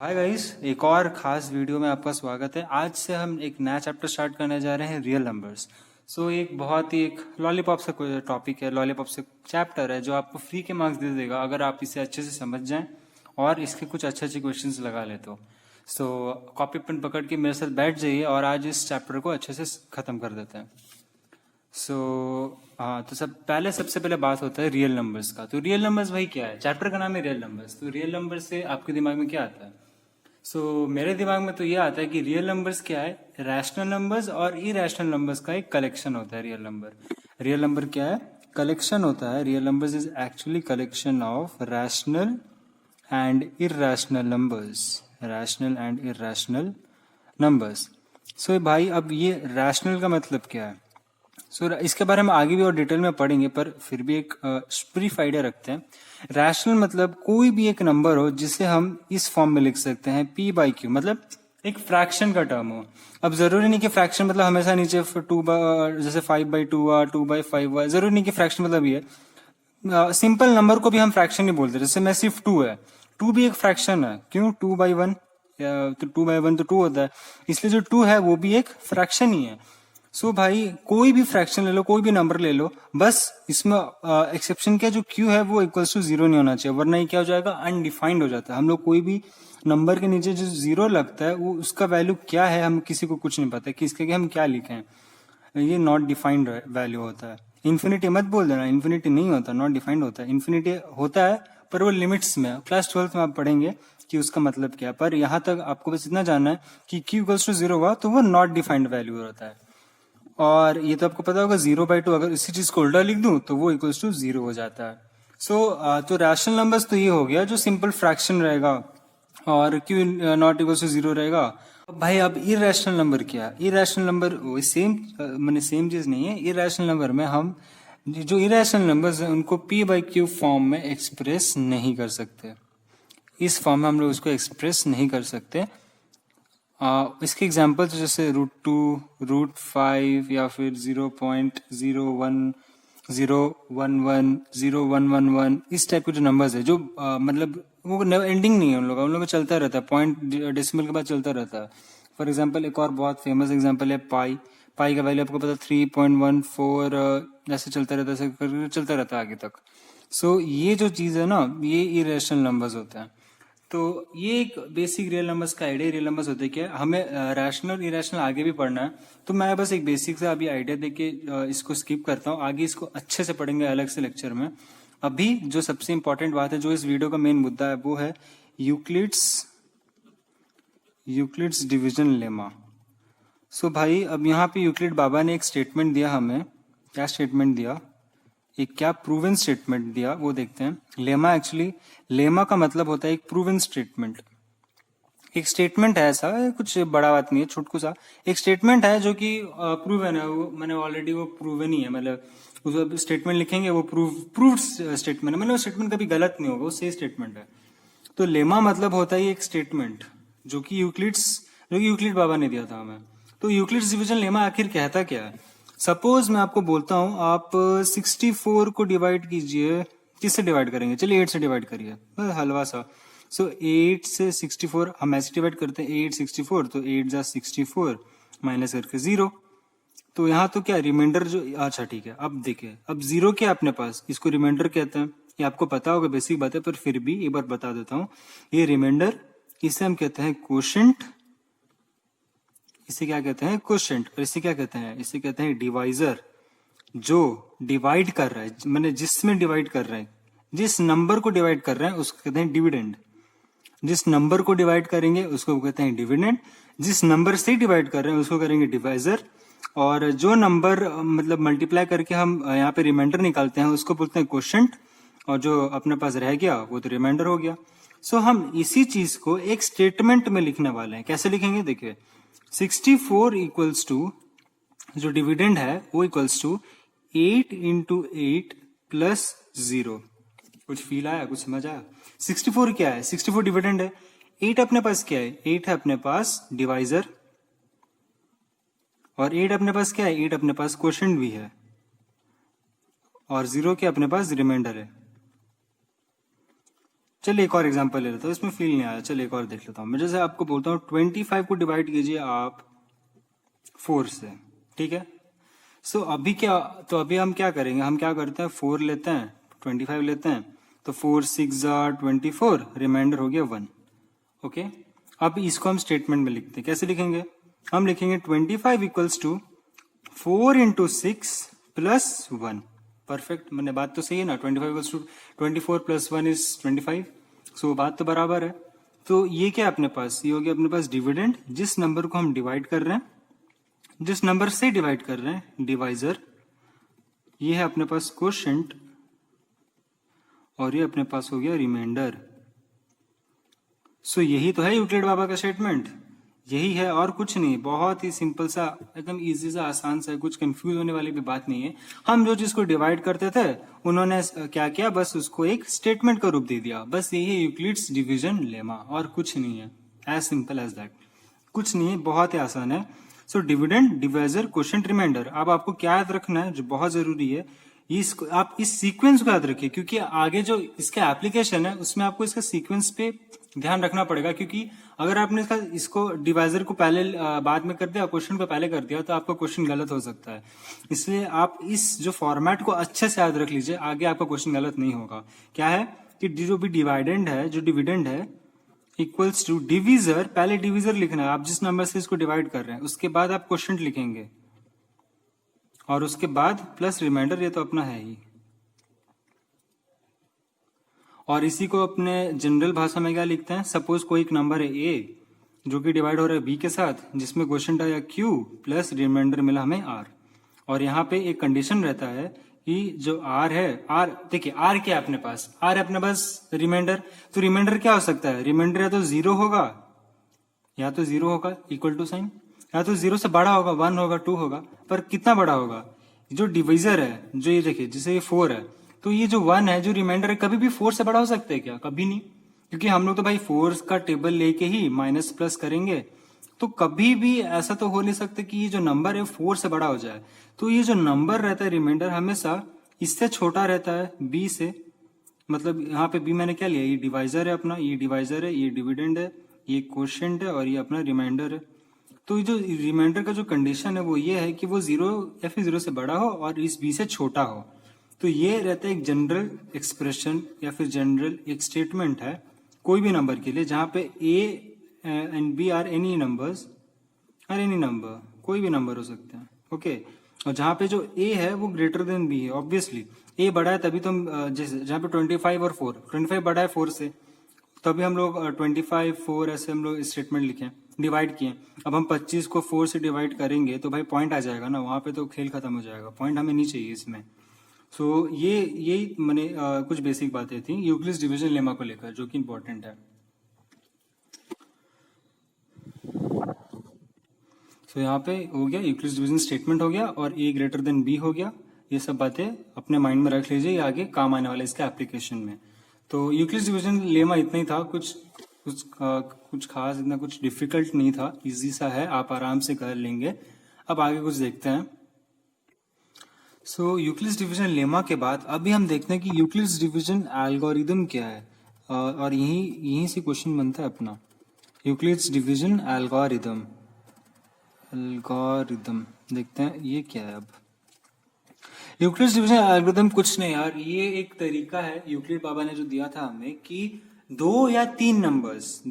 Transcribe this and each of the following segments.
Hi guys, एक और खास वीडियो में आपका स्वागत है। आज से हम एक नया चैप्टर स्टार्ट करने जा रहे हैं, रियल नंबर्स। एक बहुत ही एक लॉलीपॉप से कोई टॉपिक है, लॉलीपॉप से चैप्टर है जो आपको फ्री के मार्क्स दे देगा अगर आप इसे अच्छे से समझ जाएं और इसके कुछ अच्छे अच्छे क्वेश्चंस लगा ले तो। कॉपी पेन पकड़ के मेरे साथ बैठ जाइए और आज इस चैप्टर को अच्छे से खत्म कर देते हैं। हाँ, तो सबसे पहले बात होता है रियल नंबर्स का। तो रियल नंबर्स भाई क्या है? चैप्टर का नाम है रियल नंबर्स। तो रियल नंबर से आपके दिमाग में क्या आता है? मेरे दिमाग में तो ये आता है कि रियल नंबर्स क्या है? रैशनल नंबर्स और इरेशनल नंबर्स का एक कलेक्शन होता है रियल नंबर। रियल नंबर क्या है? कलेक्शन होता है। Real numbers is actually collection of rational and irrational numbers. Rational and irrational numbers. भाई, अब ये रैशनल का मतलब क्या है? इसके बारे में आगे भी और डिटेल में पढ़ेंगे, पर फिर भी एक ब्रीफ आइडिया रखते हैं। रैशनल मतलब कोई भी एक नंबर हो जिसे हम इस फॉर्म में लिख सकते हैं, पी बाई क्यू, मतलब एक फ्रैक्शन का टर्म हो। अब जरूरी नहीं कि फ्रैक्शन मतलब हमेशा नीचे जैसे 5/2 हुआ, 2/5 हुआ, जरूरी नहीं कि फ्रैक्शन मतलब ये। सिंपल नंबर को भी हम फ्रैक्शन नहीं बोलते। जैसे मैं सिर्फ 2 है, 2 भी एक फ्रैक्शन है। क्यों? 2/1, तो 2/1 तो 2 होता है, इसलिए जो 2 है वो भी एक फ्रैक्शन ही है। भाई, कोई भी फ्रैक्शन ले लो, कोई भी नंबर ले लो, बस इसमें एक्सेप्शन क्या, जो क्यू है वो इक्वल्स टू 0 नहीं होना चाहिए, वरना ये क्या हो जाएगा? अनडिफाइंड हो जाता है। हम लोग कोई भी नंबर के नीचे जो 0 लगता है वो उसका वैल्यू क्या है, हम किसी को कुछ नहीं पता कि इसके हम क्या लिखें। ये नॉट डिफाइंड वैल्यू होता है। इन्फिनिटी मत बोल देना, इन्फिनिटी नहीं होता, नॉट डिफाइंड होता है। इन्फिनिटी होता है पर वो लिमिट्स में। क्लास 12th में आप पढ़ेंगे कि उसका मतलब क्या है, पर यहाँ तक आपको बस इतना जानना है कि क्यू इक्वल्स टू 0 हुआ तो वो नॉट डिफाइंड वैल्यू होता है। और ये तो आपको पता होगा, 0/2 अगर इसी चीज को उल्टा लिख दूं तो वो इक्वल्स टू 0 हो जाता है। तो रैशनल नंबर्स तो ये हो गया जो सिंपल फ्रैक्शन रहेगा और क्यू नॉट इक्वल्स टू 0 रहेगा। भाई, अब इरेशनल नंबर क्या? इरेशनल नंबर सेम मैंने सेम चीज नहीं है। इरेशनल नंबर में हम जो इरेशनल नंबर्स हैं उनको पी बाई क्यू फॉर्म में एक्सप्रेस नहीं कर सकते। इस फॉर्म में हम लोग उसको एक्सप्रेस नहीं कर सकते। इसके एग्जाम्पल्स जैसे √2, √5 या फिर 0.01, 011, 0111, इस टाइप के जो नंबर्स है, जो मतलब वो एंडिंग नहीं है उन लोगों का चलता रहता है, पॉइंट डेसिमल के बाद चलता रहता है। फॉर एग्जाम्पल, एक और बहुत फेमस एग्जाम्पल है पाई। पाई का वैल्यू आपको पता 3.14, ऐसे चलता रहता है, ऐसे करके चलता रहता है आगे तक। ये जो चीज है ना, ये इरेशनल नंबर्स होते हैं। तो ये एक बेसिक रियल नंबर्स का आइडिया। रियल नंबर्स होते हैं क्या? हमें रैशनल इरेशनल आगे भी पढ़ना है, तो मैं बस एक बेसिक सा अभी आइडिया देके इसको स्किप करता हूँ। आगे इसको अच्छे से पढ़ेंगे अलग से लेक्चर में। अभी जो सबसे इंपॉर्टेंट बात है, जो इस वीडियो का मेन मुद्दा है, वो है यूक्लिड्स डिवीजन लेमा। भाई, अब यहाँ पे यूक्लिड बाबा ने एक स्टेटमेंट दिया हमें। क्या स्टेटमेंट दिया? एक क्या प्रूवन स्टेटमेंट दिया, वो देखते हैं। लेमा, एक्चुअली लेमा का मतलब होता है एक प्रूवन स्टेटमेंट। एक स्टेटमेंट है, ऐसा कुछ बड़ा बात नहीं है, छुटकू सा एक स्टेटमेंट है जो कि प्रूवन है। वो मैंने ऑलरेडी वो प्रूवन ही है, मतलब उस स्टेटमेंट लिखेंगे वो प्रूव्ड स्टेटमेंट है, मतलब स्टेटमेंट कभी गलत नहीं होगा, वो सही स्टेटमेंट है। तो लेमा मतलब होता है एक स्टेटमेंट जो कि यूक्लिड बाबा ने दिया था हमें। तो यूक्लिड्स डिवीजन लेमा आखिर कहता क्या है? सपोज मैं आपको बोलता हूं, आप 64 को डिवाइड कीजिए। किससे डिवाइड करेंगे? चलिए 8 से डिवाइड करिए, हलवा सा। 8 से 64 हम ऐसे डिवाइड करते हैं, 8 64, तो 8 जा 64 माइनस करके 0। तो यहाँ तो क्या रिमाइंडर जो, अच्छा ठीक है। अब देखिए, अब 0 क्या अपने पास, इसको रिमाइंडर कहते हैं। ये आपको पता होगा, बेसिक बात है, पर फिर भी एक बार बता देता हूँ। ये रिमाइंडर, इसे हम कहते हैं क्वोशेंट। इसे क्या कहते हैं? क्वोशेंट। और इसे क्या कहते हैं? इसे कहते हैं डिवाइजर। जो डिवाइड कर रहा है, मैंने जिसमें डिवाइड कर रहा है, जिस नंबर को डिवाइड कर रहे हैं उसको कहते हैं डिविडेंड। जिस नंबर को डिवाइड करेंगे उसको कहते हैं डिविडेंड। जिस नंबर से डिवाइड कर रहे हैं उसको करेंगे डिवाइजर। और जो नंबर मतलब मल्टीप्लाई करके हम यहाँ पे रिमाइंडर निकालते हैं उसको बोलते हैं क्वोशेंट। और जो अपने पास रह गया वो तो रिमाइंडर हो गया। हम इसी चीज को एक स्टेटमेंट में लिखने वाले हैं। कैसे लिखेंगे? देखिए, 64 इक्वल्स टू, जो डिविडेंड है वो इक्वल्स टू 8 इंटू 8 प्लस 0। कुछ फील आया? कुछ समझ आया? 64 क्या है? 64 डिविडेंड है। 8 अपने पास क्या है? 8 है अपने पास डिवाइजर। और 8 अपने पास क्या है? 8 अपने पास क्वोशेंट भी है। और 0 के अपने पास रिमाइंडर है। चलिए एक और एग्जांपल ले लेता हूँ, इसमें फील नहीं आया, चलिए एक और देख लेता हूँ। मैं जैसे आपको बोलता हूँ 25 को डिवाइड कीजिए आप 4 से, ठीक है। सो अभी क्या, तो अभी हम क्या करेंगे, हम क्या करते हैं 4 लेते हैं 25 लेते हैं, तो 4 6 24, रिमाइंडर हो गया 1। ओके, अब इसको हम स्टेटमेंट में लिखते हैं। कैसे लिखेंगे, हम लिखेंगे 25 equals to 4 into 6 plus 1। Perfect, मैंने बात तो सही है ना, 25 equals to 24 plus 1 is 25। So बात तो बराबर है। तो ये क्या है अपने पास, ये हो गया अपने पास डिविडेंड, जिस नंबर को हम डिवाइड कर रहे हैं, जिस नंबर से डिवाइड कर रहे हैं, डिवाइजर। ये है अपने पास क्वोशेंट, और ये अपने पास हो गया रिमाइंडर। सो यही तो है यूक्लिड बाबा का स्टेटमेंट, यही है और कुछ नहीं। बहुत ही सिंपल सा, एकदम इजी सा, आसान सा, कुछ कंफ्यूज होने वाली भी बात नहीं है। हम जो चीज को डिवाइड करते थे, उन्होंने क्या किया, बस उसको एक स्टेटमेंट का रूप दे दिया। बस यही है यूक्लिड्स डिवीजन लेमा, और कुछ नहीं है। एज सिंपल एज दैट, कुछ नहीं है, बहुत ही आसान है। So dividend, divisor, quotient, remainder. अब आपको क्या याद रखना है जो बहुत जरूरी है, इसको आप इस सीक्वेंस को याद रखिए, क्योंकि आगे जो इसका एप्लीकेशन है उसमें आपको इसका सीक्वेंस पे ध्यान रखना पड़ेगा। क्योंकि अगर आपने इसको डिवाइजर को पहले बाद में कर दिया, क्वेश्चन को पहले कर दिया, तो आपका क्वेश्चन गलत हो सकता है। इसलिए आप इस जो फॉर्मेट को अच्छे से याद रख लीजिए, आगे आपका क्वेश्चन गलत नहीं होगा। क्या है कि जो भी डिवाइडेंड है, जो डिविडेंड है, इक्वल्स टू डिवीजर, पहले डिवीजर लिखना है, आप जिस नंबर से इसको डिवाइड कर रहे हैं, उसके बाद आप क्वेश्चन लिखेंगे, और उसके बाद प्लस रिमाइंडर, ये तो अपना है ही। और इसी को अपने जनरल भाषा में क्या लिखते हैं, सपोज कोई एक नंबर है ए जो कि डिवाइड हो रहा है बी के साथ, जिसमें क्वेश्चन आया क्यू प्लस रिमाइंडर मिला हमें आर। और यहाँ पे एक कंडीशन रहता है कि जो आर है, आर देखिए आर क्या है अपने पास, आर है अपने पास रिमाइंडर। तो रिमाइंडर क्या हो सकता है, रिमाइंडर या तो 0 होगा, या तो 0 होगा इक्वल टू साइन, या तो 0 से बड़ा होगा, 1 होगा, 2 होगा। पर कितना बड़ा होगा, जो डिविजर है, जो ये देखिए जैसे ये 4 है, तो ये जो 1 है, जो रिमाइंडर है, कभी भी 4 से बड़ा हो सकता है क्या, कभी नहीं। क्योंकि हम लोग तो भाई 4 का टेबल लेके ही माइनस प्लस करेंगे, तो कभी भी ऐसा तो हो नहीं सकता कि ये जो नंबर है 4 से बड़ा हो जाए। तो ये जो नंबर रहता है रिमाइंडर, हमेशा इससे छोटा रहता है, बी से। मतलब यहाँ पे बी मैंने क्या लिया, ये डिवाइजर है अपना, ये डिवाइजर है, ये डिविडेंड है, ये क्वोशिएंट है, और ये अपना रिमाइंडर है। तो ये जो रिमाइंडर का जो कंडीशन है वो ये है कि वो 0 या फिर 0 से बड़ा हो और इस बी से छोटा हो। तो ये रहता है एक जनरल एक्सप्रेशन, या फिर जनरल एक स्टेटमेंट है कोई भी नंबर के लिए, जहाँ पे A and B are any numbers, are any number, कोई भी नंबर हो सकते हैं। ओके, और जहाँ पे जो ए है वो ग्रेटर देन बी है, ऑब्वियसली ए बड़ा है तभी तो हम जैसे जहाँ पे 25 और 4, 25 बड़ा है 4 से, तभी हम लोग 25 4 ऐसे हम लोग स्टेटमेंट लिखे, डिवाइड किए। अब हम 25 को 4 से डिवाइड करेंगे तो भाई पॉइंट आ जाएगा ना, वहां पे तो खेल खत्म हो जाएगा, पॉइंट हमें नहीं चाहिए इसमें। सो ये मैंने कुछ बेसिक बातें थी यूक्लिड्स डिवीजन लेमा को लेकर, जो कि इंपॉर्टेंट है। सो यहाँ पे हो गया यूक्लिड्स डिवीजन स्टेटमेंट हो गया, और ए ग्रेटर देन बी हो गया। ये सब बातें अपने माइंड में रख लीजिए, ये आगे काम आने वाला है इसके एप्लीकेशन में। तो यूक्लिड्स डिवीजन लेमा इतना ही था, कुछ खास, इतना कुछ डिफिकल्ट नहीं था, इजी सा है, आप आराम से कर लेंगे। अब आगे कुछ देखते हैं। सो यूक्लिड्स डिवीजन लेमा के बाद अभी हम देखते हैं कि यूक्लिड्स डिवीजन एल्गोरिदम क्या है, और यहीं से क्वेश्चन बनता है अपना, यूक्लिड्स डिवीजन एल्गोरिदम। एल्गोरिदम देखते हैं ये क्या है। अब यूक्लिड्स डिवीजन एल्गोरिदम कुछ नहीं यार, ये एक तरीका है यूक्लिड बाबा ने जो दिया था हमें, कि 2 या 3 नंबर्स,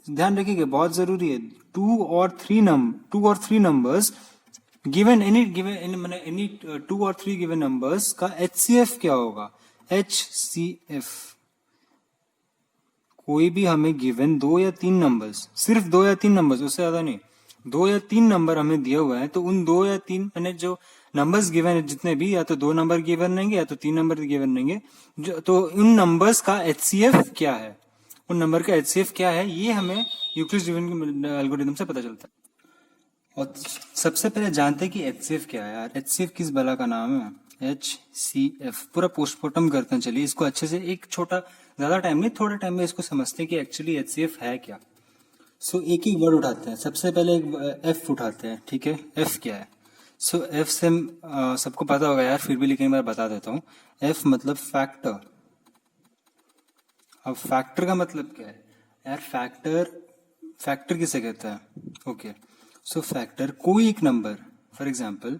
ध्यान रखिएगा बहुत जरूरी है, 2 और 3 नंबर्स गिवन एनी 2 और 3 गिवन नंबर्स का HCF क्या होगा, HCF। कोई भी हमें गिवन 2 या 3 नंबर्स, सिर्फ 2 या 3 नंबर्स, उससे ज्यादा नहीं, 2 या 3 नंबर हमें दिया हुआ है, तो उन 2 या 3 मैंने जो नंबर्स गिवन है जितने भी, या तो 2 नंबर गिवन रहेंगे या तो 3 नंबर गिवन रहेंगे, तो उन नंबर्स का HCF क्या है, उन नंबर का HCF क्या है, ये हमें यूक्लिड्स डिवीजन एल्गोरिथम से पता चलता है। और सबसे पहले जानते हैं कि HCF क्या है यार, HCF किस बला का नाम है, HCF पूरा पोस्टमार्टम करते हैं। चलिए इसको अच्छे से, एक छोटा, ज्यादा टाइम नहीं, थोड़ा टाइम में इसको समझते हैं कि एक्चुअली HCF है क्या। सो एक ही वर्ड उठाते हैं, सबसे पहले एक F उठाते हैं, ठीक है, F क्या है। सो F से सबको पता होगा यार, फिर भी लेकिन मैं बता देता हूँ, F मतलब फैक्टर, अब फैक्टर का मतलब क्या है यार? फैक्टर किसे कहता है? ओके, सो फैक्टर कोई एक नंबर, फॉर एग्जाम्पल,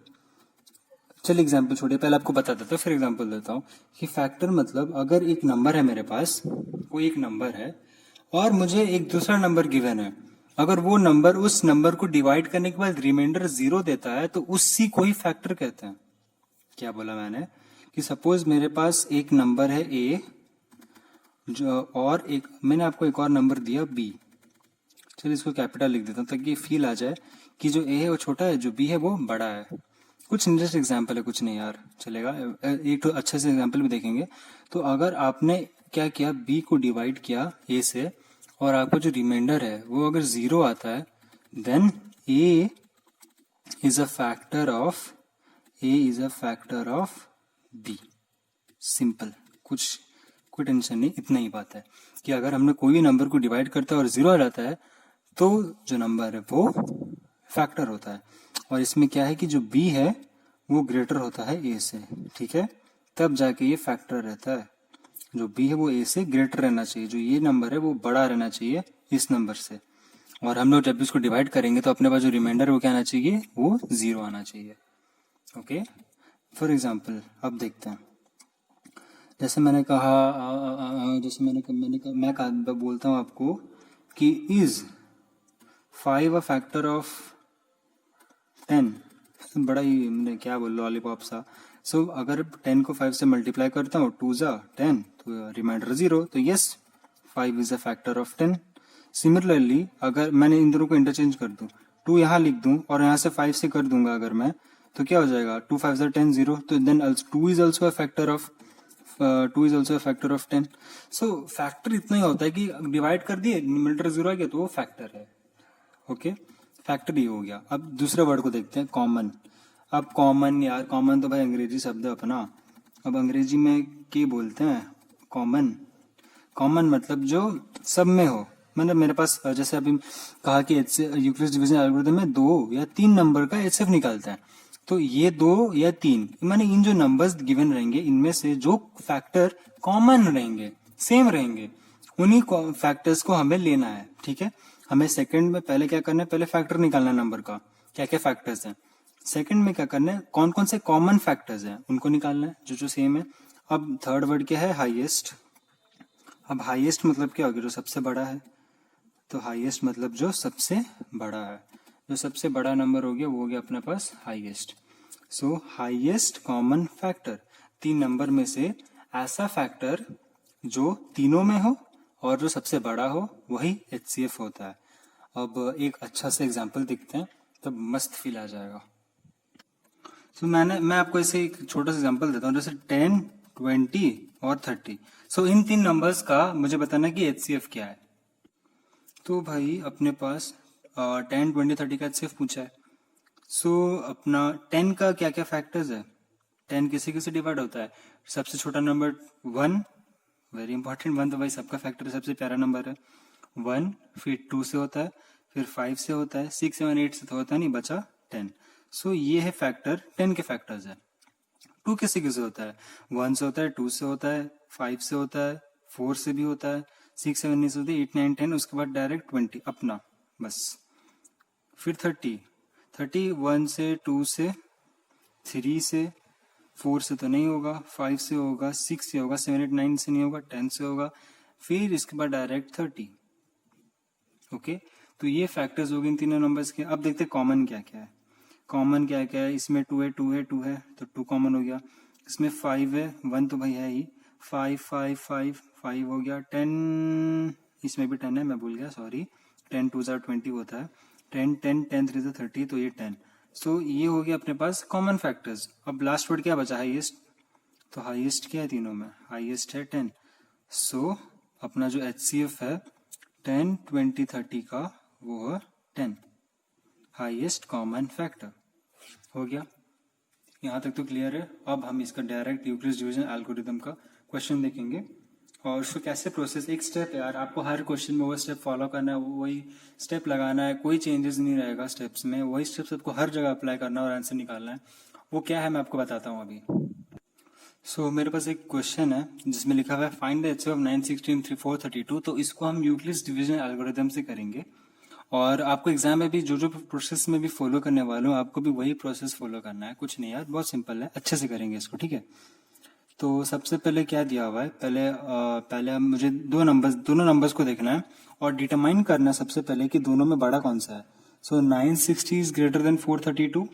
चल एग्जाम्पल छोड़िए, पहले आपको बता देता हूँ फिर एग्जाम्पल देता हूँ कि फैक्टर मतलब अगर एक नंबर है मेरे पास, कोई एक नंबर है और मुझे एक दूसरा नंबर गिवन है, अगर वो नंबर उस नंबर को डिवाइड करने के बाद रिमाइंडर 0 देता है तो उसी को ही फैक्टर कहते हैं। क्या बोला मैंने? कि सपोज मेरे पास एक नंबर है ए, जो और एक मैंने आपको एक और नंबर दिया बी, चलिए इसको कैपिटल लिख देता हूँ ताकि फील आ जाए कि जो ए है वो छोटा है, जो बी है वो बड़ा है। कुछ जस्ट एग्जाम्पल है, कुछ नहीं यार चलेगा, एक तो अच्छे से एग्जाम्पल भी देखेंगे। तो अगर आपने क्या किया, बी को डिवाइड किया ए से और आपका जो रिमाइंडर है वो अगर 0 आता है, then A is a factor of B. Simple, कुछ कोई टेंशन नहीं, इतना ही बात है कि अगर हमने कोई भी नंबर को डिवाइड करता है और 0 आ जाता है तो जो नंबर है वो फैक्टर होता है। और इसमें क्या है कि जो b है वो ग्रेटर होता है a से, ठीक है, तब जाके ये फैक्टर रहता है। जो b है वो a से ग्रेटर रहना चाहिए, जो ये नंबर है वो बड़ा रहना चाहिए इस नंबर से। और हम लोग जब इसको डिवाइड करेंगे तो अपने पास जो रिमाइंडर वो क्या आना चाहिए, वो 0 आना चाहिए। ओके, फॉर एग्जाम्पल अब देखते हैं, जैसे मैंने कहा मैं बोलता हूँ आपको कि इज 5 अ फैक्टर ऑफ 10, बड़ा ही मैंने क्या बोल लॉलीपॉप सा। सो अगर 10 को 5 से मल्टीप्लाई करता हूँ, 2 जा 10 तो रिमाइंडर 0, तो yes 5 is a factor of 10। Similarly अगर मैंने इन दोनों को इंटरचेंज कर दूं, 2 यहाँ लिख दूं और यहाँ से 5 से कर दूंगा अगर मैं, तो क्या हो जाएगा, 2 5 10 0, तो then 2 is also a factor of 10। So factor इतना ही होता है कि डिवाइड कर दिए, न्यूमरेटर 0 आ गया तो वो फैक्टर है। ओके, फैक्टर ही हो गया। अब दूसरे वर्ड को देखते हैं, कॉमन। अब कॉमन, यार कॉमन तो भाई अंग्रेजी शब्द है अपना। अब अंग्रेजी में क्या बोलते हैं कॉमन? कॉमन मतलब जो सब में हो, मतलब मेरे पास जैसे अभी कहा कि यूक्लिड डिवीजन एल्गोरिथम में 2 या 3 नंबर का एचसीएफ निकालता है, तो ये 2 या 3 माने इन जो नंबर्स गिवन रहेंगे इनमें से जो फैक्टर कॉमन रहेंगे, सेम रहेंगे, उन्हीं फैक्टर्स को हमें लेना है। ठीक है, हमें सेकंड में पहले क्या करना है, पहले फैक्टर निकालना है नंबर का, क्या क्या फैक्टर्स हैं। सेकंड में क्या करना है, कौन कौन से कॉमन फैक्टर्स हैं उनको निकालना है जो जो सेम है। अब थर्ड वर्ड क्या है, हाईएस्ट। अब हाईएस्ट मतलब क्या हो गया, जो सबसे बड़ा है, तो हाईएस्ट मतलब जो सबसे बड़ा है, जो सबसे बड़ा नंबर हो गया वो हो गया अपने पास highest. So highest common factor, 3 number में से ऐसा फैक्टर जो तीनों में हो और जो सबसे बड़ा हो वही एचसीएफ होता है। अब एक अच्छा सा एग्जांपल देखते हैं तब मस्त फील आ जाएगा। सो मैं आपको ऐसे एक छोटा सा एग्जांपल देता हूँ, जैसे 10 20 और 30। सो इन 3 नंबर्स का मुझे बताना कि एचसीएफ क्या है। तो भाई अपने पास 10 20 30 का एचसीएफ पूछा है। सो अपना 10 का क्या क्या फैक्टर्स है, 10 किसी किसी डिवाइड होता है, सबसे छोटा नंबर 1, वेरी इंपॉर्टेंट, 1 तो भाई सबका फैक्टर है, सबसे प्यारा नंबर है 1, फिर 2 से होता है, फिर 5 से होता है, 6 7 8 से तो होता नहीं, बचा 10। सो ये है फैक्टर, 10 के फैक्टर्स है। 2 किसी किसी होता है, 1 से होता है, 2 से होता है, 5 से होता है, 4 से भी होता है, 6 7 नहीं से होती, 8 9 10, उसके बाद डायरेक्ट 20 अपना बस। फिर 30 1 से, 2 से, 3 से, 4 से तो नहीं होगा, 5 से होगा, 6 से होगा, 7 8 9 से नहीं होगा, 10 से होगा, फिर इसके बाद डायरेक्ट 30। ओके, तो ये फैक्टर्स हो गए इन तीनों नंबर्स के। अब देखते हैं कॉमन क्या क्या है। कॉमन क्या क्या है, इसमें 2 है 2 है 2 है तो 2 कॉमन हो गया। इसमें 5 है, 1 तो भाई है ही, 5 5 5 5 हो गया। 10, इसमें भी 10 है, मैं भूल गया सॉरी, 10 2 20 होता है, 10 10 10 3 30, तो ये 10। सो ये हो गया अपने पास कॉमन फैक्टर्स। अब लास्ट वर्ड क्या बचा, हाईएस्ट। तो हाईएस्ट क्या है तीनों में, हाईएस्ट है 10। सो अपना जो एचसीएफ है 10 20 30 का वो है 10, हाईएस्ट कॉमन फैक्टर। हो गया, यहाँ तक तो क्लियर है। अब हम इसका डायरेक्ट यूक्लिड डिवीजन एल्गोरिथम का क्वेश्चन देखेंगे और उसको कैसे प्रोसेस, एक स्टेप है यार, आपको हर क्वेश्चन में वो स्टेप फॉलो करना है, वही स्टेप लगाना है, कोई चेंजेस नहीं रहेगा स्टेप्स में, वही स्टेप्स आपको हर जगह अप्लाई करना है और आंसर निकालना है। वो क्या है मैं आपको बताता हूँ अभी। मेरे पास एक क्वेश्चन है जिसमें लिखा हुआ है फाइंड द एचसीएफ ऑफ 916 3432। तो इसको हम यूक्लिड्स डिवीजन एल्गोरिथम से करेंगे। और आपको एग्जाम में भी जो जो प्रोसेस में भी फॉलो करने वाला हूँ, आपको भी वही प्रोसेस फॉलो करना है। कुछ नहीं यार, बहुत सिंपल है, अच्छे से करेंगे इसको, ठीक है। तो सबसे पहले क्या दिया हुआ है, पहले मुझे दोनों नंबर्स को देखना है और डिटरमाइन करना है सबसे पहले कि दोनों में बड़ा कौन सा है। 960 इज ग्रेटर देन 432।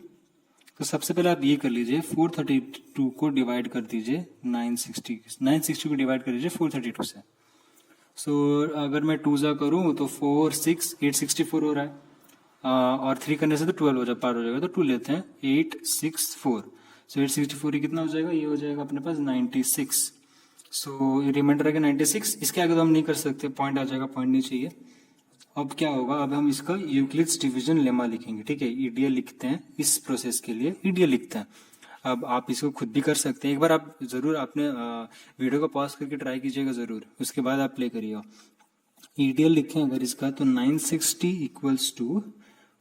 तो सबसे पहले आप ये कर लीजिए, 432 को डिवाइड कर दीजिए 960 को डिवाइड कर दीजिए 432 से। अगर मैं 2 जा करूं तो 4 6 864 हो रहा है। और 3 करने से तो 12 हो जाएगा, पार हो जाएगा, तो 2 लेते हैं 864। 864 कितना हो जाएगा, ये हो जाएगा अपने पास 96। रिमाइंडर आएगा 96। इसके आगे तो हम नहीं कर सकते, पॉइंट आ जाएगा, पॉइंट नहीं चाहिए। अब क्या होगा, अब हम इसका यूक्लिड्स डिवीजन लेमा लिखेंगे, ठीक है। ईडीएल लिखते हैं, इस प्रोसेस के लिए ईडीएल लिखते हैं। अब आप इसको खुद भी कर सकते हैं, एक बार आप जरूर आपने वीडियो को पॉज करके ट्राई कीजिएगा जरूर, उसके बाद आप प्ले करिएगा। ईडीएल लिखें अगर इसका, तो 960 इक्वल्स टू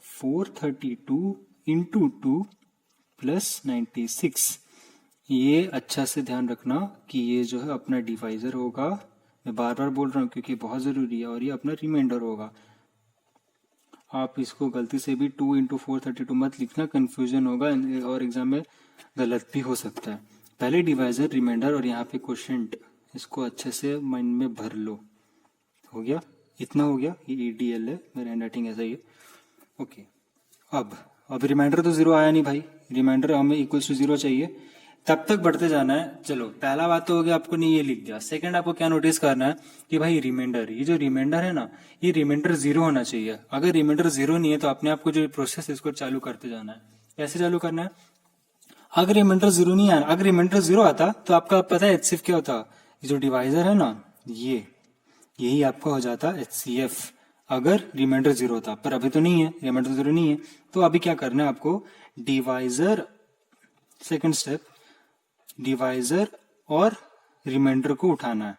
432 इंटू 2 प्लस 96। ये अच्छा से ध्यान रखना कि ये जो है अपना डिवाइजर होगा, मैं बार बार बोल रहा हूँ क्योंकि बहुत जरूरी है, और ये अपना रिमाइंडर होगा। आप इसको गलती से भी 2 इंटू 432 मत लिखना, कंफ्यूजन होगा और एग्जाम में गलत भी हो सकता है। पहले डिवाइजर, रिमाइंडर और यहाँ पे क्वोशिएंट, इसको अच्छे से माइंड में भर लो। हो गया, इतना हो गया, ये ईडीएल है, मेरा हैंडराइटिंग ऐसा ही है। ओके, अब रिमाइंडर तो जीरो आया नहीं भाई, रिमाइंडर हमें इक्वल्स टू 0 चाहिए, तब तक बढ़ते जाना है। चलो, पहला बात तो हो गया, आपको नहीं ये लिख दिया। सेकंड, आपको क्या नोटिस करना है कि भाई रिमाइंडर, ये जो रिमाइंडर है ना, ये रिमाइंडर 0 होना चाहिए। अगर रिमाइंडर 0 नहीं है तो अपने आपको जो प्रोसेस है इसको चालू करते जाना है। कैसे चालू करना है, अगर रिमाइंडर 0 नहीं आया, अगर रिमाइंडर 0 आता तो आपका पता है एचसीएफ क्या होता, ये जो डिवाइजर है ना, यही आपका हो जाता एचसीएफ अगर रिमाइंडर 0 होता। पर अभी तो नहीं है, रिमाइंडर 0 नहीं है, तो अभी क्या करना है आपको, डिवाइजर, सेकंड स्टेप, डिवाइजर और रिमाइंडर को उठाना है।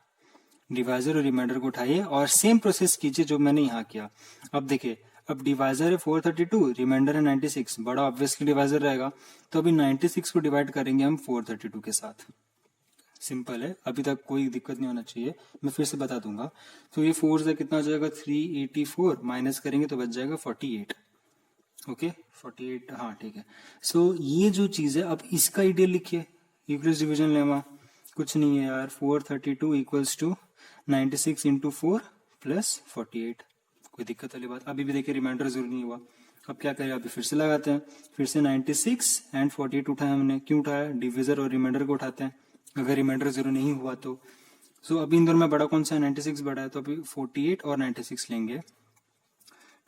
डिवाइजर और रिमाइंडर को उठाइए और सेम प्रोसेस कीजिए जो मैंने यहाँ किया। अब देखिए, अब डिवाइजर है 432, रिमाइंडर है 96, बड़ा ऑब्वियसली डिवाइजर रहेगा, तो अभी 96 को डिवाइड करेंगे हम 432 के साथ। सिंपल है, अभी तक कोई दिक्कत नहीं होना चाहिए, मैं फिर से बता दूंगा। तो ये 4 से कितना हो जाएगा, 384, माइनस करेंगे तो बच जाएगा 48। ओके, 48, हाँ ठीक है। ये जो चीज है, अब इसका ईडीएल लिखिए, यूक्लिड्स डिवीजन लेमा। कुछ नहीं है यार, 432 इक्वल्स टू 96 इंटू 4 प्लस 48। कोई दिक्कत वाली बात, अभी भी देखिए रिमाइंडर 0 नहीं हुआ। अब क्या करें, अभी फिर से लगाते हैं, फिर से 96 एंड 48 उठाया हमने। क्यों उठाया, डिविजर और रिमाइंडर को उठाते हैं, अगर रिमाइंडर 0 नहीं हुआ तो। अभी इन दोनों में बड़ा कौन सा है, 96 बड़ा है, तो अभी 48 और 96 लेंगे।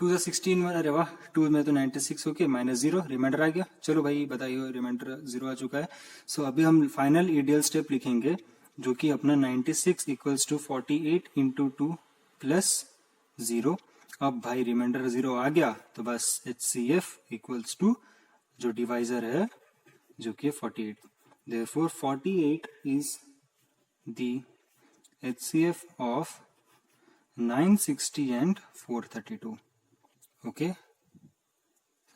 2 से 16, अरे वाह, 2 में तो 96 होके माइनस 0, रिमाइंडर आ गया। चलो भाई बताइए, रिमाइंडर 0 आ चुका है। अभी हम फाइनल ईडीएल स्टेप लिखेंगे, जो कि अपना 96 इक्वल्स टू 48 इंटू 2 प्लस 0। अब भाई रिमाइंडर 0 आ गया, तो बस एचसीएफ इक्वल्स टू जो डिवाइजर है जो कि 48, therefore 48 is the HCF of 960 and 432। Okay,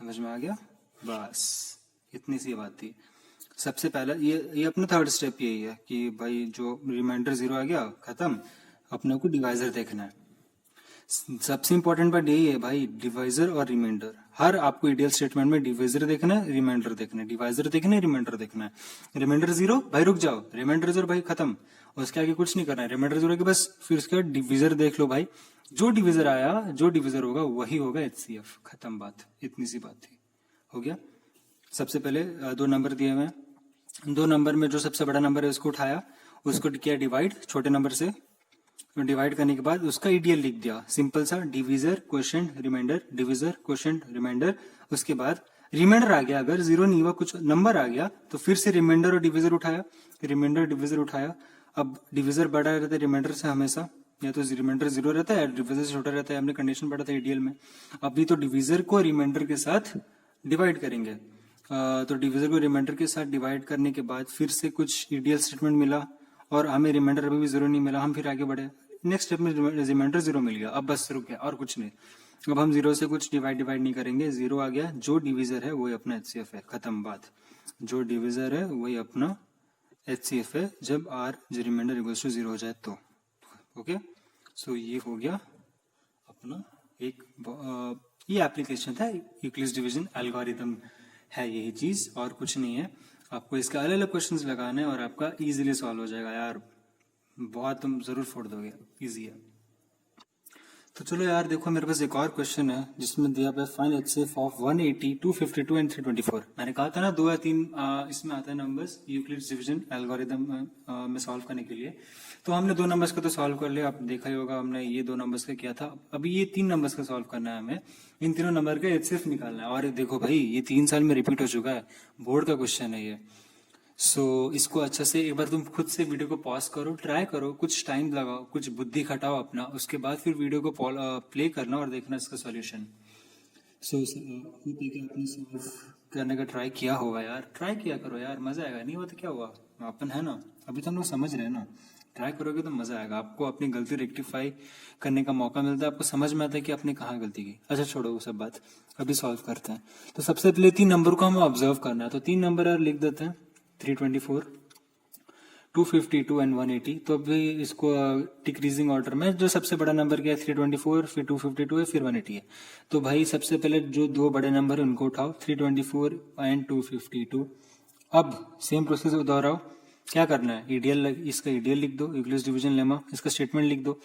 समझ में आ गया, बस इतनी सी बात थी। सबसे पहला ये अपना थर्ड स्टेप यही है कि भाई जो रिमाइंडर 0 आ गया, खत्म, अपने को डिवाइजर देखना है। सबसे इंपॉर्टेंट बात यही है भाई, डिवाइजर और रिमाइंडर। हर आपको ईडीएल स्टेटमेंट में डिवाइजर देखना है, रिमाइंडर देखना है, डिवाइजर देखना है, रिमाइंडर देखना है। रिमाइंडर 0 भाई रुक जाओ, रिमाइंडर 0 भाई खत्म, उसके आगे कुछ नहीं करना है। रिमाइंडर 0 के बस फिर उसके बाद डिविजर देख लो भाई, जो डिविजर आया, जो डिविजर होगा वही होगा एचसीएफ, खत्म बात, इतनी सी बात थी। हो गया। सबसे पहले 2 नंबर दिए हुए हैं, 2 नंबर में जो सबसे बड़ा नंबर है उसको उठाया, उसको किया डिवाइड छोटे नंबर से, डिवाइड करने के बाद उसका ईडीएल लिख दिया, सिंपल सा, divisor quotient remainder, divisor quotient remainder. उसके बाद रिमाइंडर आ गया, अगर 0 नहीं हुआ, कुछ नंबर आ गया, तो फिर से रिमाइंडर और डिविजर उठाया, रिमाइंडर डिविजर उठाया। अब डिविजर बड़ा रहता है रिमाइंडर से हमेशा, या तो रिमाइंडर 0 रहता है, डिविजर से छोटा रहता है, हमने कंडीशन पढ़ा था ईडीएल में। अभी तो डिविजर को रिमाइंडर के साथ डिवाइड करेंगे, तो डिविजर को रिमाइंडर के साथ डिवाइड करने के बाद फिर से कुछ ईडीएल स्टेटमेंट मिला और हमें रिमाइंडर अभी भी 0 नहीं मिला, हम फिर आगे बढ़े, नेक्स्ट स्टेप में रिमाइंडर 0 मिल गया, अब बस रुक गया और कुछ नहीं। अब हम 0 से कुछ डिवाइड नहीं करेंगे, 0 आ गया, जो डिविजर है वही अपना एचसीएफ है, खत्म बात, जो डिविजर है वही अपना HCF है जब R जो रिमाइंडर इक्वल्स टू 0 हो जाए तो। ओके, सो ये हो गया अपना एक ये एप्लीकेशन था, यूक्लिड्स डिवीजन एल्गोरिथम है यही चीज और कुछ नहीं है। आपको इसके अलग अलग क्वेश्चंस लगाने हैं और आपका इजीली सॉल्व हो जाएगा यार, बहुत तुम जरूर फोड़ दोगे, इजी है। तो चलो यार देखो, मेरे पास एक और क्वेश्चन है जिसमें दिया है फाइंड HCF ऑफ 180, 252 एंड 324। मैंने कहा था ना 2 या 3 इसमें आता है नंबर्स यूक्लिड्स डिवीजन एल्गोरिथम में सॉल्व करने के लिए। तो हमने 2 नंबर्स का तो सॉल्व कर लिया, आप देखा ही होगा हमने ये 2 नंबर्स का किया था। अभी ये 3 नंबर्स का सॉल्व करना है हमें, इन तीनों नंबर का HCF निकालना है। और देखो भाई ये 3 साल में रिपीट हो चुका है, बोर्ड का क्वेश्चन है ये। सो इसको अच्छा से एक बार तुम खुद से वीडियो को पॉज करो, ट्राई करो, कुछ टाइम लगाओ, कुछ बुद्धि खटाओ अपना, उसके बाद फिर वीडियो को प्ले करना और देखना इसका सॉल्यूशन। सो आपने सॉल्व करने का ट्राई किया होगा यार, ट्राई किया करो यार, मजा आएगा। नहीं हुआ तो क्या हुआ, अपन है ना, अभी तो हम लोग समझ रहे हैं ना। ट्राई करोगे तो मजा आएगा, आपको अपनी गलती रेक्टिफाई करने का मौका मिलता है, आपको समझ में आता है कि आपने कहाँ गलती की। अच्छा छोड़ो वो सब बात, अभी सॉल्व करते हैं। तो सबसे पहले 3 नंबर को हमें ऑब्जर्व करना है, तो 3 नंबर यार लिख देते हैं, 324, 252 एंड 180। तो अभी इसको डिक्रीजिंग ऑर्डर में, जो सबसे बड़ा नंबर क्या है 324, फिर 252 है, फिर 180 है। तो भाई सबसे पहले जो 2 बड़े नंबर है उनको उठाओ, 324 एंड 252। अब सेम प्रोसेस दोहराओ, क्या करना है, ईडीएल, इसका ईडीएल लिख दो, यूक्लिड्स डिवीजन लेमा, इसका स्टेटमेंट लिख दो।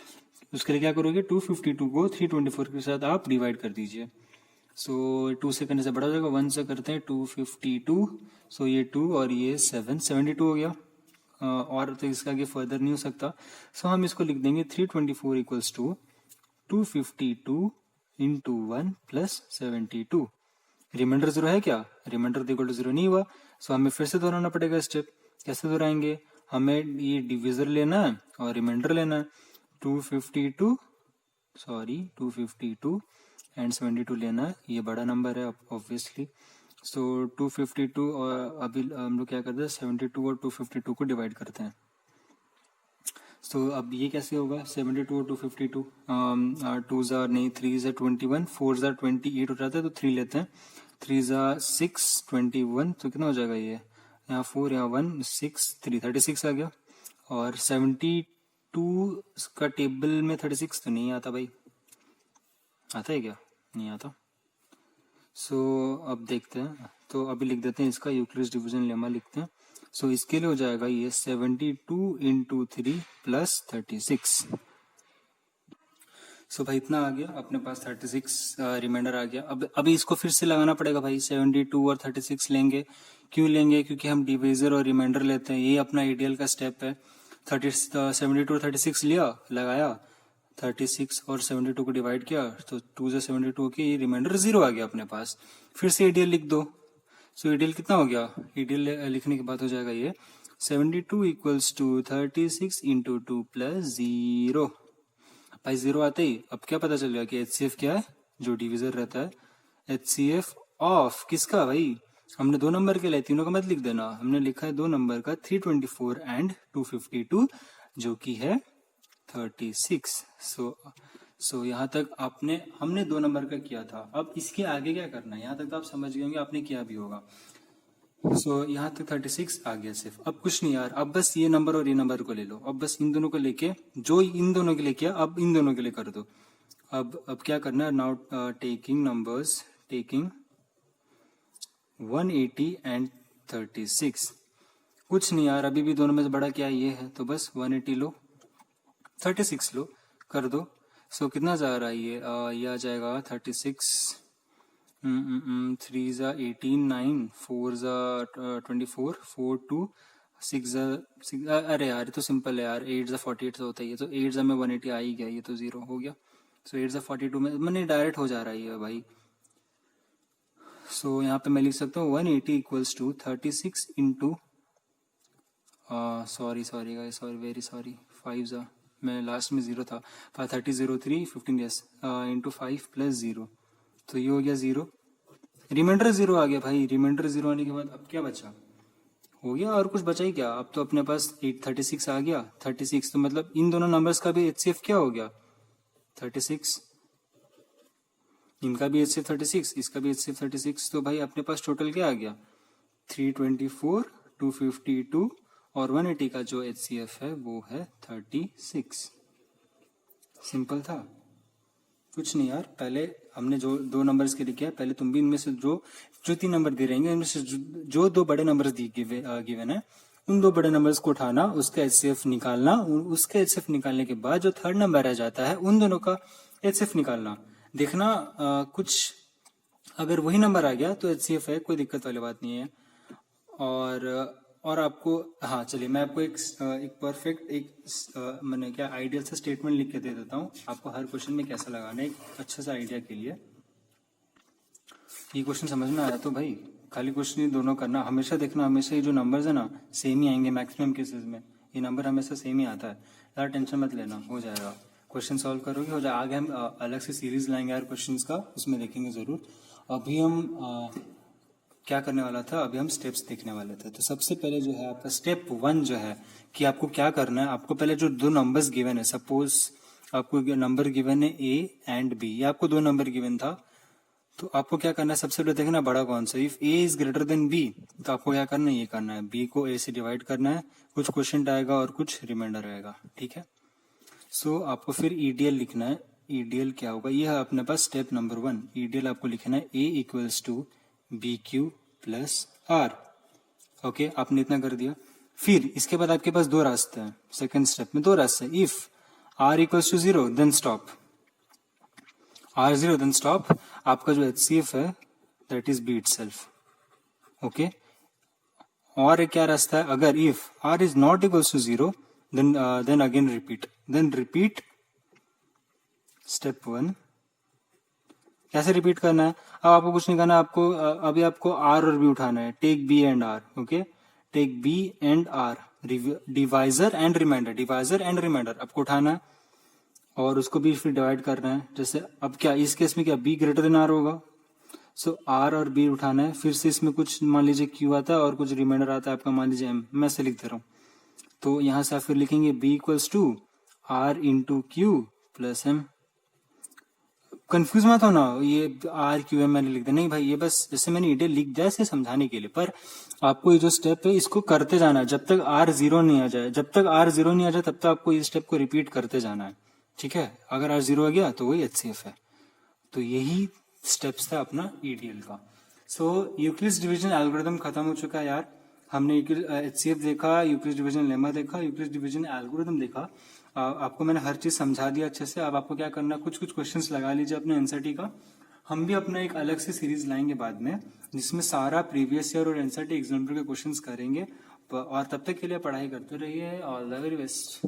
उसके लिए क्या करोगे, 252 को 324 के साथ आप डिवाइड कर दीजिए। सो 2 से करने से बड़ा हो जाएगा, 1 से करते हैं 252, सो ये 2 और ये 7, 72 हो गया। और तो इसका आगे फर्दर नहीं हो सकता, सो हम इसको लिख देंगे 324 equals to 252 into 1 plus 72। Remainder 0 है क्या, रिमाइंडर इक्वल टू 0 नहीं हुआ, सो हमें फिर से दोहराना पड़ेगा स्टेप। कैसे दोहराएंगे, हमें ये डिविजर लेना है और रिमाइंडर लेना है। 252 एंड 72 लेना है, ये बड़ा नंबर है ऑब्वियसली। सो 252 और अभी हम लोग क्या करते हैं, 72 और 252 को डिवाइड करते हैं। सो अब ये कैसे होगा, 72 और 252, 2 ज़ा नहीं, 3 ज़ा 21, 4 ज़ा 28 हो जाता है, तो 3 लेते हैं, 3 ज़ा 6, 21, तो कितना हो जाएगा ये, यहाँ 4, यहाँ 1, 6, 3, 36 आ गया। और 72 का टेबल में 36 तो नहीं आता भाई, आता है क्या, नहीं आता। सो अब देखते हैं, तो अभी लिख देते हैं इसका यूक्लिड्स डिवीजन लेमा लिखते हैं। सो इसके लिए हो जाएगा ये 72 इंटू 3 प्लस 36। सो भाई इतना आ गया अपने पास, 36 रिमाइंडर आ गया। अब अभी इसको फिर से लगाना पड़ेगा भाई, 72 और 36 लेंगे। क्यों लेंगे, क्योंकि हम डिविजर और रिमाइंडर लेते हैं, ये अपना आइडियल का स्टेप है। 72 और 36 लिया, लगाया, 36 और 72 को डिवाइड किया, तो 2 से 72 की ये रिमाइंडर 0 आ गया अपने पास। फिर से ईडीएल लिख दो। सो ईडीएल कितना हो गया, ईडीएल लिखने के बाद हो जाएगा ये 72 इक्वल्स टू 36 इंटू 2 प्लस 0। भाई 0 आते ही अब क्या पता चल गया कि HCF क्या है, जो डिविजर रहता है, HCF ऑफ किसका भाई, हमने 2 नंबर के लिए, तीनों का मत लिख देना, हमने लिखा है 2 नंबर का, 324 एंड 252, जो कि है 36। सो यहाँ तक हमने 2 नंबर का किया था। अब इसके आगे क्या करना है, यहाँ तक तो आप समझ गए होंगे, आपने किया भी होगा। सो यहाँ तक 36 आ गया सिर्फ। अब कुछ नहीं यार, अब बस ये नंबर और ये नंबर को ले लो, अब बस इन दोनों को लेके, जो इन दोनों के लिए किया अब इन दोनों के लिए कर दो। अब क्या करना है, now taking numbers, taking 180 and 36। कुछ नहीं यार, अभी भी दोनों में से बड़ा क्या ये है, तो बस 180 लो, 36 लो, कर दो। सो कितना जा रहा है ये, ये आ जाएगा 36, 3 ज़ा 18, 9, 4 ज़ा 24, 4 2, 6 ज़ा 6, अरे यार ये तो सिंपल है यार, 8 ज़ा 48 होता है ये, तो 8 ज़ा में 180 आ ही गया, ये तो 0 हो गया। सो 8 ज़ा 42 में मैंने डायरेक्ट हो जा रहा है ये भाई। सो यहाँ पे मैं लिख सकता हूँ 180 equals to 36 into, sorry very sorry, 5 ज़ा, मैं लास्ट में 0 था, 30 03 15 यस, इंटू 5 प्लस 0, तो ये हो गया 0। रिमाइंडर 0 आ गया भाई, रिमाइंडर 0 आने के बाद अब क्या बचा, हो गया, और कुछ बचा ही क्या, अब तो अपने पास 36 आ गया। 36 तो मतलब इन दोनों नंबर्स का भी HCF क्या हो गया 36, इनका भी HCF 36, इसका भी HCF 36, तो भाई अपने पास टोटल क्या आ गया 324, 252 और 180 का जो HCF है वो है 36। सिंपल था, कुछ नहीं यार। पहले हमने जो दो नंबर्स के लिखे हैं, पहले तुम भी इनमें से जो जो 3 नंबर दे रहेंगे इनमें से जो दो बड़े नंबर्स गिवन है उन दो बड़े नंबर्स को उठाना, उसका HCF निकालना, उसके HCF निकालने के बाद जो थर्ड नंबर रह जाता है उन दोनों का HCF निकालना। देखना कुछ अगर वही नंबर आ गया तो HCF है, कोई दिक्कत वाली बात नहीं है। और आपको, हाँ चलिए मैं आपको एक परफेक्ट मैंने क्या आइडियल सा स्टेटमेंट लिख के दे देता हूँ आपको हर क्वेश्चन में कैसा लगाना है, एक अच्छा सा आइडिया के लिए। ये क्वेश्चन समझ में आया तो भाई खाली क्वेश्चन ही दोनों करना, हमेशा देखना, हमेशा ये जो नंबर्स है ना सेम ही आएंगे मैक्सिमम केसेस में, ये नंबर हमेशा सेम ही आता है। ज़्यादा टेंशन मत लेना, हो जाएगा। क्वेश्चन सॉल्व करोगे हो जाए। आगे हम अलग से सीरीज लाएंगे यार क्वेश्चंस का, उसमें देखेंगे जरूर। अभी हम क्या करने वाला था, अभी हम स्टेप्स देखने वाले थे। तो सबसे पहले जो है आपका स्टेप 1 जो है कि आपको क्या करना है, आपको पहले जो दो नंबर्स गिवन है, सपोज आपको नंबर गिवन है A एंड B, या आपको दो नंबर गिवन था, तो आपको क्या करना है, सबसे पहले देखना बड़ा कौन सा। If A is greater than B तो आपको क्या करना है, ये करना है, B को A से डिवाइड करना है, कुछ क्वेश्चन आएगा और कुछ रिमाइंडर आएगा, ठीक है। सो आपको फिर EDL लिखना है। EDL क्या होगा, ये है अपने पास स्टेप नंबर 1। EDL आपको लिखना है A equals to BQ plus R। Okay, आपने इतना कर दिया। फिर इसके बाद आपके पास दो रास्ते हैं, सेकेंड स्टेप में दो रास्ते हैं। If R equals to 0 then stop, R0 then stop. आपका जो HCF है that is B itself। Okay, और एक क्या रास्ता है, अगर if R is not equals to 0 then again repeat step 1। कैसे रिपीट करना है, अब आपको कुछ नहीं करना, आपको अभी आपको R और B उठाना है, take B and R। Okay, take B and R, divisor and remainder आपको उठाना है और उसको भी फिर डिवाइड करना है। जैसे अब क्या इस केस में क्या B ग्रेटर देन R होगा, सो R और B उठाना है। फिर से इसमें कुछ मान लीजिए Q आता है और कुछ रिमाइंडर आता है आपका, मान लीजिए M, मैं से लिख दे रहा हूँ। तो यहां से आप फिर लिखेंगे B equals to R into Q plus M। Confuse मत होना, ये RQM मैंने लिख दिया, नहीं भाई, ये बस जैसे मैंने EDL लिख दिया इसे समझाने के लिए, पर आपको ये जो स्टेप है इसको करते जाना है जब तक R0 नहीं आ जाए। जब तक R0 नहीं आ जाए तब तक आपको इस स्टेप को रिपीट करते जाना है, ठीक है। अगर R0 आ गया तो वही HCF है। तो यही स्टेप्स था अपना EDL का। सो यूक्लिड्स डिवीजन एल्गोरिथम खत्म हो चुका है यार। हमने HCF देखा, यूक्लिड्स डिवीजन लेमा देखा, यूक्लिड्स डिवीजन एल्गोरिथम देखा। आपको मैंने हर चीज समझा दिया अच्छे से। अब आपको क्या करना है, कुछ कुछ क्वेश्चंस लगा लीजिए अपने एनसीईआरटी का। हम भी अपना एक अलग से सीरीज लाएंगे बाद में जिसमें सारा प्रीवियस ईयर और एनसीईआरटी एग्जाम्पल के क्वेश्चंस करेंगे। और तब तक के लिए पढ़ाई करते रहिए। All the very best.